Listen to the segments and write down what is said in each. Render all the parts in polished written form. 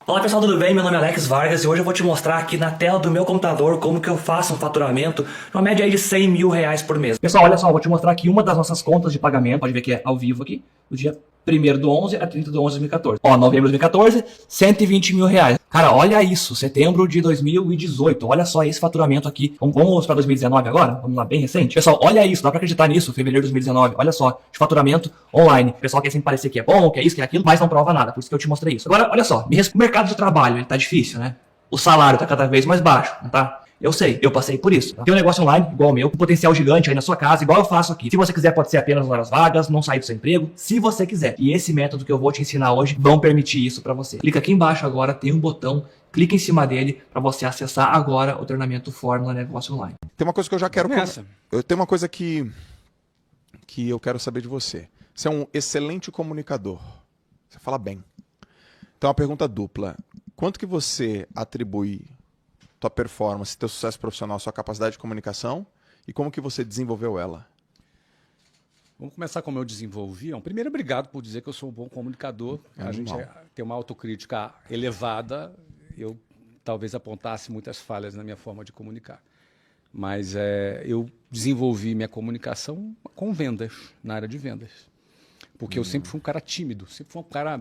Olá pessoal, tudo bem? Meu nome é Alex Vargas e hoje eu vou te mostrar aqui na tela do meu computador como que eu faço um faturamento numa média aí de 100 mil reais por mês. Pessoal, olha só, eu vou te mostrar aqui uma das nossas contas de pagamento, pode ver que é ao vivo aqui, do dia 1º do 11 a 30 do 11 de 2014. Ó, novembro de 2014, 120 mil reais. Cara, olha isso, setembro de 2018, olha só esse faturamento aqui. Vamos para 2019 agora? Vamos lá, bem recente. Pessoal, olha isso, dá pra acreditar nisso, fevereiro de 2019, olha só, de faturamento online. O pessoal quer sempre parecer que é bom, que é isso, que é aquilo, mas não prova nada, por isso que eu te mostrei isso. Agora, olha só, o mercado de trabalho, ele tá difícil, né? O salário tá cada vez mais baixo, não tá? Eu sei, eu passei por isso. Tá? Tem um negócio online, igual o meu, com potencial gigante aí na sua casa, igual eu faço aqui. Se você quiser, pode ser apenas horas vagas, não sair do seu emprego, se você quiser. E esse método que eu vou te ensinar hoje vão permitir isso pra você. Clica aqui embaixo agora, tem um botão, clica em cima dele pra você acessar agora o treinamento Fórmula Negócio Online. Tem uma coisa que eu já quero... Eu tenho uma coisa que eu quero saber de você. Você é um excelente comunicador. Você fala bem. Então, uma pergunta dupla. Quanto que você atribui tua performance, teu sucesso profissional, sua capacidade de comunicação e como que você desenvolveu ela? Vamos começar como eu desenvolvi. Primeiro, obrigado por dizer que eu sou um bom comunicador. A gente tem uma autocrítica elevada. Eu talvez apontasse muitas falhas na minha forma de comunicar. Mas eu desenvolvi minha comunicação com vendas, na área de vendas. Porque eu sempre fui um cara tímido, sempre fui um cara...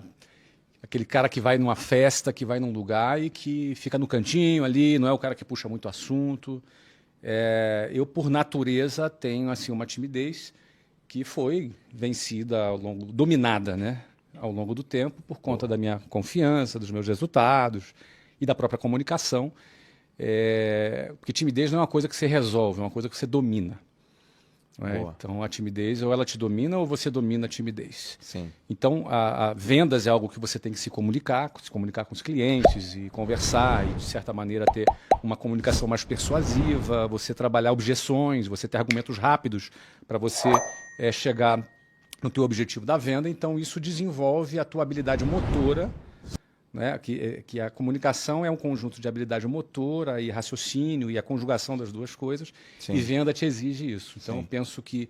Aquele cara que vai numa festa, que vai num lugar e que fica no cantinho ali, não é o cara que puxa muito assunto. Eu, por natureza, tenho assim, uma timidez que foi vencida, dominada, né, ao longo do tempo, por conta da minha confiança, dos meus resultados e da própria comunicação. Porque timidez não é uma coisa que você resolve, é uma coisa que você domina. Então, a timidez, ou ela te domina ou você domina a timidez. Sim. Então, a vendas é algo que você tem que se comunicar com os clientes e conversar e, de certa maneira, ter uma comunicação mais persuasiva, você trabalhar objeções, você ter argumentos rápidos para você chegar no teu objetivo da venda. Então, isso desenvolve a tua habilidade motora, né? Que a comunicação é um conjunto de habilidade motora e raciocínio e a conjugação das duas coisas. Sim. E venda te exige isso. Então, eu penso que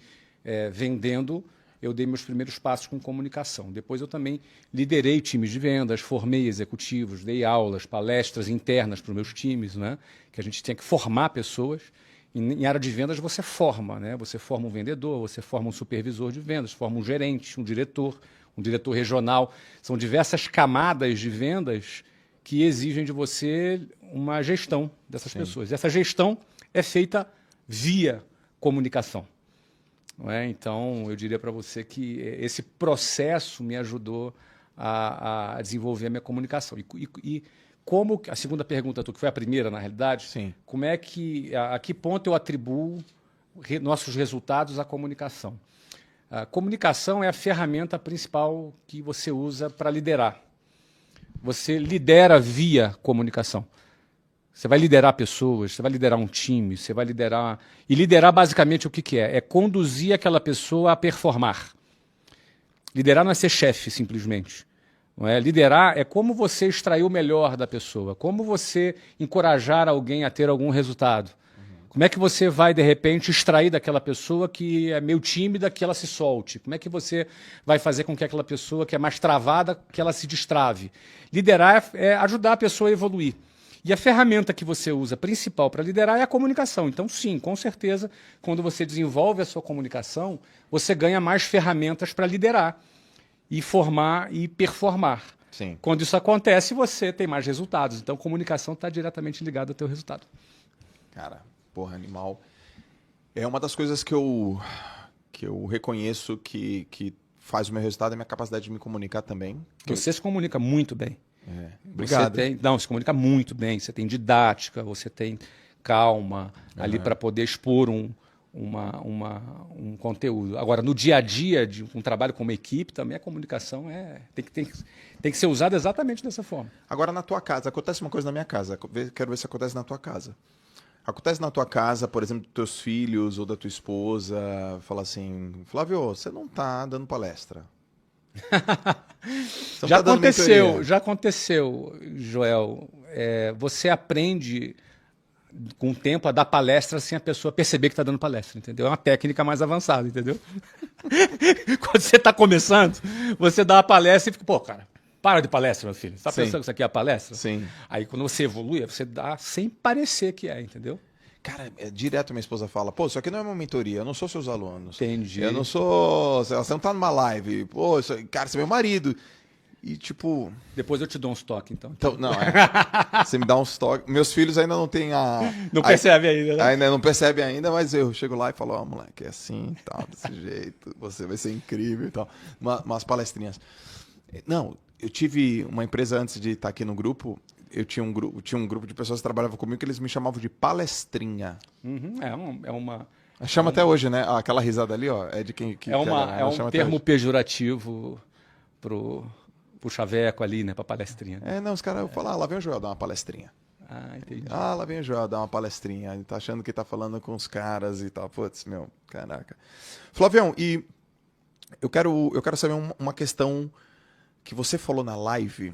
vendendo, eu dei meus primeiros passos com comunicação. Depois eu também liderei times de vendas, formei executivos, dei aulas, palestras internas para os meus times, né? Que a gente tinha que formar pessoas. Em área de vendas você forma, né? Você forma um vendedor, você forma um supervisor de vendas, forma um gerente, um diretor regional. São diversas camadas de vendas que exigem de você uma gestão dessas pessoas. E essa gestão é feita via comunicação. Não é? Então, eu diria para você que esse processo me ajudou a desenvolver a minha comunicação. E como a segunda pergunta, que foi a primeira, na realidade, sim, como é que, a que ponto eu atribuo nossos resultados à comunicação? A comunicação é a ferramenta principal que você usa para liderar. Você lidera via comunicação. Você vai liderar pessoas, você vai liderar um time, você vai liderar... E liderar basicamente o que é? É conduzir aquela pessoa a performar. Liderar não é ser chefe, simplesmente. Não é? Liderar é como você extrair o melhor da pessoa, como você encorajar alguém a ter algum resultado. Como é que você vai, de repente, extrair daquela pessoa que é meio tímida, que ela se solte? Como é que você vai fazer com que aquela pessoa que é mais travada, que ela se destrave? Liderar é ajudar a pessoa a evoluir. E a ferramenta que você usa principal para liderar é a comunicação. Então, sim, com certeza, quando você desenvolve a sua comunicação, você ganha mais ferramentas para liderar e formar e performar. Sim. Quando isso acontece, você tem mais resultados. Então, comunicação está diretamente ligada ao teu resultado. Cara... Porra, animal. É uma das coisas que eu reconheço que faz o meu resultado, é a minha capacidade de me comunicar também. Você se comunica muito bem. Obrigado. Você se comunica muito bem. Você tem didática, você tem calma ali para poder expor um conteúdo. Agora, no dia a dia, de um trabalho como equipe, também a comunicação tem que ser usada exatamente dessa forma. Agora, na tua casa, acontece uma coisa na minha casa. Quero ver se acontece na tua casa. Acontece na tua casa, por exemplo, dos teus filhos ou da tua esposa, fala assim, Flávio, você não tá dando palestra. Já aconteceu, Joel. Você aprende com o tempo a dar palestra sem a pessoa perceber que está dando palestra, entendeu? É uma técnica mais avançada, entendeu? Quando você está começando, você dá a palestra e fica, pô, cara, para de palestra, meu filho. Você tá Sim. pensando que isso aqui é a palestra? Sim. Aí quando você evolui, você dá sem parecer que é, entendeu? Cara, direto minha esposa fala, pô, isso aqui não é uma mentoria, eu não sou seus alunos. Entendi. Eu não sou... Você não tá numa live. Pô, cara, você é meu marido. E tipo... Depois eu te dou uns toques, então. Então, não, você me dá uns toques. Meus filhos ainda não têm a... Não percebe ainda, né? Ainda não percebe ainda, mas eu chego lá e falo, ó, moleque, é assim, tal, desse jeito, você vai ser incrível e tal. Umas palestrinhas. Não, eu tive uma empresa antes de estar aqui no grupo, tinha um grupo de pessoas que trabalhavam comigo que eles me chamavam de palestrinha. Uhum, é uma... Chama até hoje, né? Aquela risada ali, ó, é de quem... É um termo pejorativo pro chaveco ali, né? Pra palestrinha. Não, os caras falam, lá vem o Joel dar uma palestrinha. Ah, entendi. Lá vem o Joel dar uma palestrinha. Ele tá achando que tá falando com os caras e tal. Putz, meu, caraca. Flavião, e eu quero saber uma questão que você falou na live,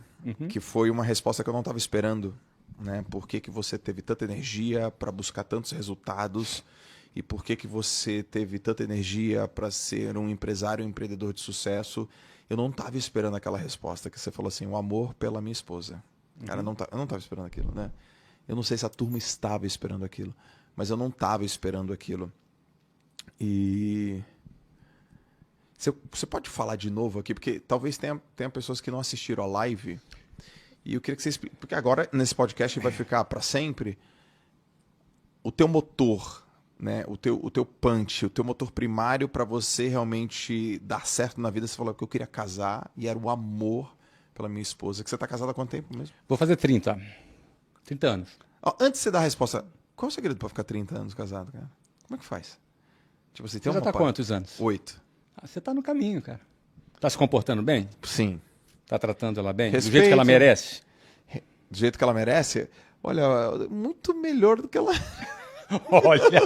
que foi uma resposta que eu não estava esperando, né? Por que você teve tanta energia para buscar tantos resultados e por que você teve tanta energia para ser um empresário, um empreendedor de sucesso? Eu não estava esperando aquela resposta que você falou assim, o amor pela minha esposa. Cara, eu não estava esperando aquilo, né? Eu não sei se a turma estava esperando aquilo, mas eu não estava esperando aquilo. E você pode falar de novo aqui, porque talvez tenha pessoas que não assistiram a live, e eu queria que você explique, porque agora nesse podcast vai ficar para sempre o teu motor, né? O teu punch, o teu motor primário para você realmente dar certo na vida. Você falou que eu queria casar e era o amor pela minha esposa. Que você está casado há quanto tempo mesmo? Vou fazer 30 anos. Antes de você dar a resposta, qual é o segredo para ficar 30 anos casado, cara? Como é que faz? Tipo, você tem Você já tá quantos anos? 8. Você tá no caminho, cara. Tá se comportando bem? Sim. Tá tratando ela bem? Respeito. Do jeito que ela merece? Do jeito que ela merece? Olha, muito melhor do que ela... Olha,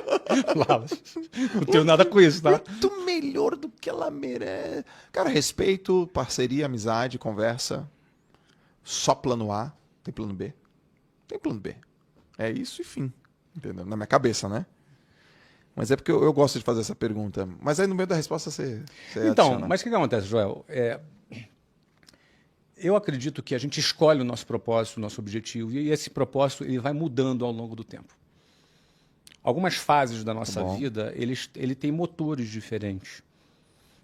Lalas, não tenho nada com isso, tá? Muito melhor do que ela merece. Cara, respeito, parceria, amizade, conversa. Só plano A. Tem plano B? Tem plano B. É isso e fim. Entendeu? Na minha cabeça, né? Mas é porque eu gosto de fazer essa pergunta. Mas aí no meio da resposta você Então, adiciona. mas o que acontece, Joel? Eu acredito que a gente escolhe o nosso propósito, o nosso objetivo, e esse propósito ele vai mudando ao longo do tempo. Algumas fases da nossa vida, ele tem motores diferentes.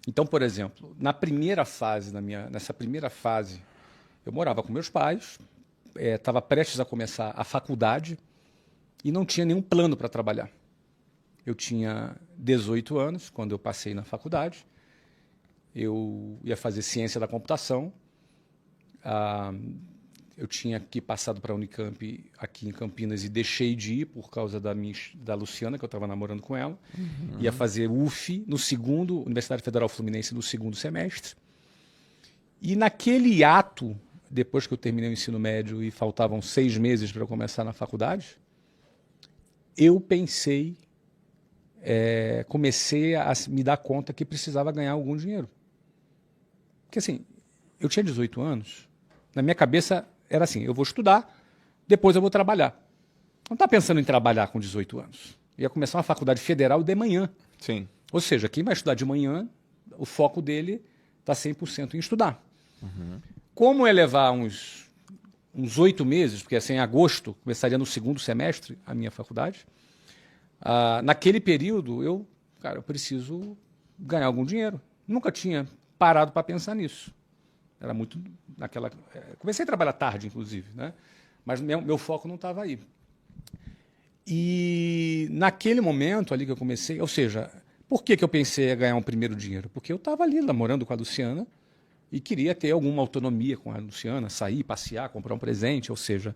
Então, por exemplo, nessa primeira fase, eu morava com meus pais, estava prestes a começar a faculdade e não tinha nenhum plano para trabalhar. Eu tinha 18 anos quando eu passei na faculdade, eu ia fazer ciência da computação, eu tinha passado para a Unicamp aqui em Campinas e deixei de ir por causa da Luciana, que eu estava namorando com ela. Ia fazer UF Universidade Federal Fluminense, no segundo semestre. E naquele ato, depois que eu terminei o ensino médio e faltavam 6 meses para eu começar na faculdade, eu comecei a me dar conta que precisava ganhar algum dinheiro. Porque assim, eu tinha 18 anos, na minha cabeça era assim, eu vou estudar, depois eu vou trabalhar. Não está pensando em trabalhar com 18 anos. Ia começar uma faculdade federal de manhã. Sim. Ou seja, quem vai estudar de manhã, o foco dele está 100% em estudar. Como é levar uns 8 meses, porque assim, em agosto, começaria no segundo semestre a minha faculdade, naquele período, eu preciso ganhar algum dinheiro. Nunca tinha parado para pensar nisso. Era muito naquela... Comecei a trabalhar tarde, inclusive, né? Mas meu foco não estava aí. E naquele momento ali que eu comecei... Ou seja, por que eu pensei em ganhar um primeiro dinheiro? Porque eu estava ali namorando com a Luciana e queria ter alguma autonomia com a Luciana, sair, passear, comprar um presente. Ou seja,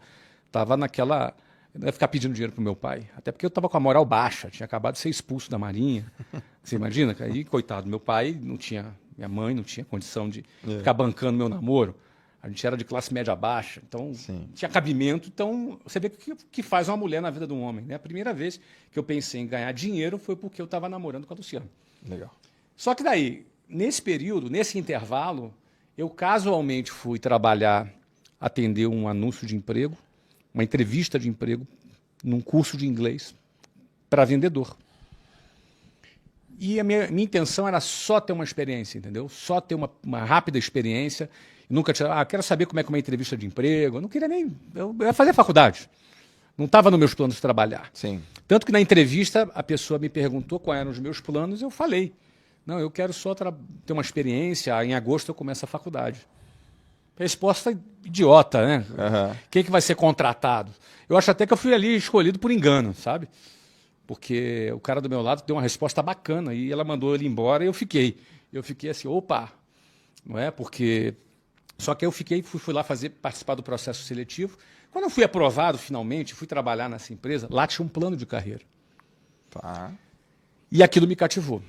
estava naquela... Eu não ia ficar pedindo dinheiro para o meu pai. Até porque eu estava com a moral baixa. Tinha acabado de ser expulso da Marinha. Você imagina? Aí, coitado, meu pai não tinha... Minha mãe não tinha condição de ficar bancando meu namoro. A gente era de classe média baixa, então tinha cabimento. Então, você vê o que faz uma mulher na vida de um homem. Né? A primeira vez que eu pensei em ganhar dinheiro foi porque eu estava namorando com a Luciana. Legal. Só que daí, nesse período, nesse intervalo, eu casualmente fui trabalhar, atender um anúncio de emprego, uma entrevista de emprego, num curso de inglês para vendedor. E a minha intenção era só ter uma experiência, entendeu? Só ter uma rápida experiência. Nunca tinha, quero saber como é que é uma entrevista de emprego. Eu não queria nem... Eu ia fazer faculdade. Não estava nos meus planos de trabalhar. Sim. Tanto que na entrevista a pessoa me perguntou quais eram os meus planos, eu falei. Não, eu quero só ter uma experiência, em agosto eu começo a faculdade. Resposta idiota, né? Quem que vai ser contratado? Eu acho até que eu fui ali escolhido por engano, sabe? Porque o cara do meu lado deu uma resposta bacana e ela mandou ele embora e eu fiquei. Eu fiquei assim, opa, não é? Porque... Só que eu fui lá participar do processo seletivo. Quando eu fui aprovado finalmente, fui trabalhar nessa empresa, lá tinha um plano de carreira. Tá. E aquilo me cativou.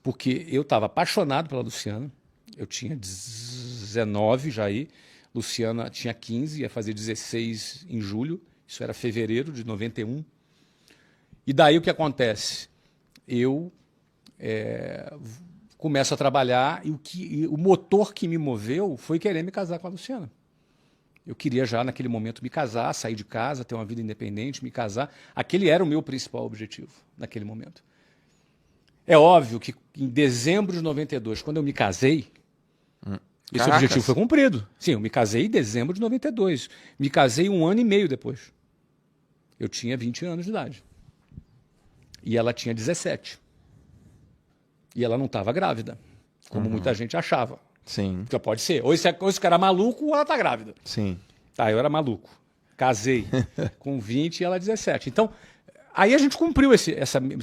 Porque eu estava apaixonado pela Luciana, eu tinha 19 já aí, Luciana tinha 15, ia fazer 16 em julho, isso era fevereiro de 91. E daí o que acontece? Eu começo a trabalhar e o motor que me moveu foi querer me casar com a Luciana. Eu queria já naquele momento me casar, sair de casa, ter uma vida independente, me casar. Aquele era o meu principal objetivo naquele momento. É óbvio que em dezembro de 92, quando eu me casei, esse objetivo foi cumprido. Sim, eu me casei em dezembro de 92. Me casei 1 ano e meio depois. Eu tinha 20 anos de idade. E ela tinha 17. E ela não estava grávida, como muita gente achava. Sim. Então pode ser. Ou esse cara é maluco ou ela está grávida. Sim. Tá, eu era maluco. Casei com 20 e ela 17. Então, aí a gente cumpriu esse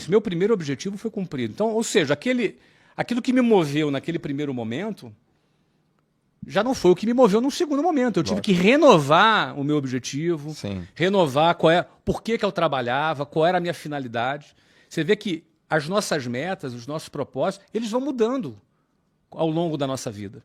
meu primeiro objetivo foi cumprido. Então, ou seja, aquilo que me moveu naquele primeiro momento já não foi o que me moveu num segundo momento. Eu tive que renovar o meu objetivo, renovar por que eu trabalhava, qual era a minha finalidade. Você vê que as nossas metas, os nossos propósitos, eles vão mudando ao longo da nossa vida.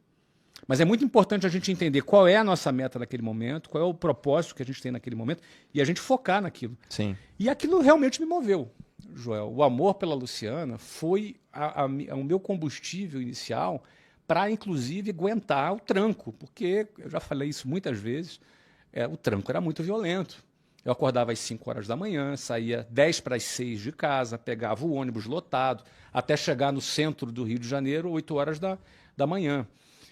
Mas é muito importante a gente entender qual é a nossa meta naquele momento, qual é o propósito que a gente tem naquele momento e a gente focar naquilo. Sim. E aquilo realmente me moveu, Joel. O amor pela Luciana foi o meu combustível inicial para, inclusive, aguentar o tranco, porque, eu já falei isso muitas vezes, o tranco era muito violento. Eu acordava às 5 horas da manhã, saía 10 para as 6 de casa, pegava o ônibus lotado, até chegar no centro do Rio de Janeiro, 8 horas da manhã.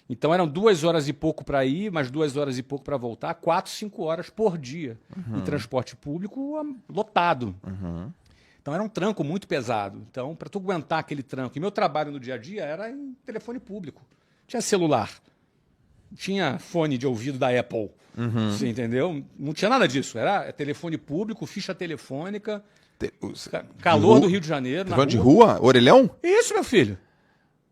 Então eram 2 horas e pouco para ir, mais 2 horas e pouco para voltar, 4, 5 horas por dia em transporte público lotado. Então era um tranco muito pesado. Então, para tu aguentar aquele tranco, e meu trabalho no dia a dia era em telefone público. Tinha celular, tinha fone de ouvido da Apple. Você entendeu? Não tinha nada disso. Era telefone público, ficha telefônica, calor do Rio de Janeiro. Telefone de rua? Orelhão? Isso, meu filho.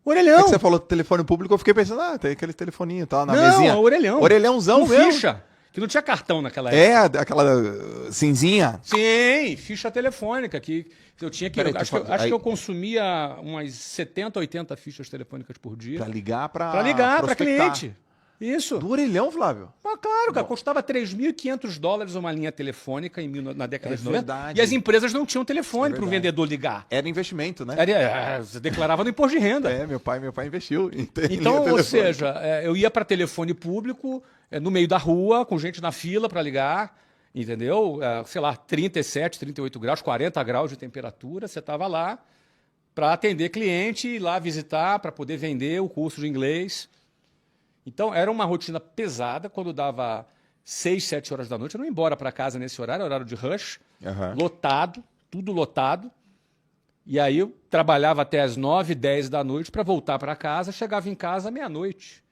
Orelhão. É que você falou telefone público, eu fiquei pensando, tem aquele telefoninho, tá, na não, mesinha. Orelhão. Orelhãozão com mesmo. ficha. Que não tinha cartão naquela época. Aquela cinzinha. Sim, ficha telefônica. Que eu tinha que. Peraí, acho que eu consumia umas 70, 80 fichas telefônicas por dia. Pra ligar para cliente. Isso. Do orelhão, Flávio? Mas claro, cara, custava $3.500 uma linha telefônica na década de 90. Verdade. E as empresas não tinham telefone para o vendedor ligar. Era investimento, né? Você declarava no imposto de renda. Meu pai investiu em Então, ou seja, eu ia para telefone público, no meio da rua, com gente na fila para ligar, entendeu? Sei lá, 37, 38 graus, 40 graus de temperatura, você estava lá para atender cliente, ir lá visitar, para poder vender o curso de inglês. Então, era uma rotina pesada. Quando dava 6, 7 horas da noite, eu não ia embora para casa nesse horário de rush, lotado, tudo lotado. E aí eu trabalhava até as 9, 10 da noite para voltar para casa, chegava em casa meia-noite.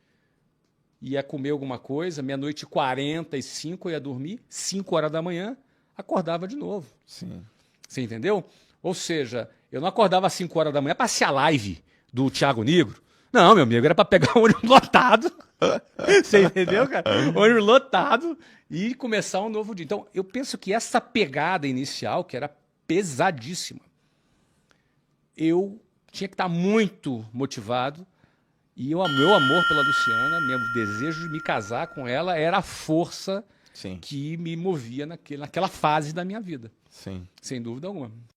Ia comer alguma coisa, meia-noite e 45, eu ia dormir, 5 horas da manhã, acordava de novo. Sim. Você entendeu? Ou seja, eu não acordava às 5 horas da manhã para assistir a live do Thiago Nigro. Não, meu amigo, era para pegar o ônibus lotado. Você entendeu, cara? O ônibus lotado e começar um novo dia. Então, eu penso que essa pegada inicial, que era pesadíssima, eu tinha que estar muito motivado. E o meu amor pela Luciana, meu desejo de me casar com ela, era a força que me movia naquela fase da minha vida. Sim. Sem dúvida alguma.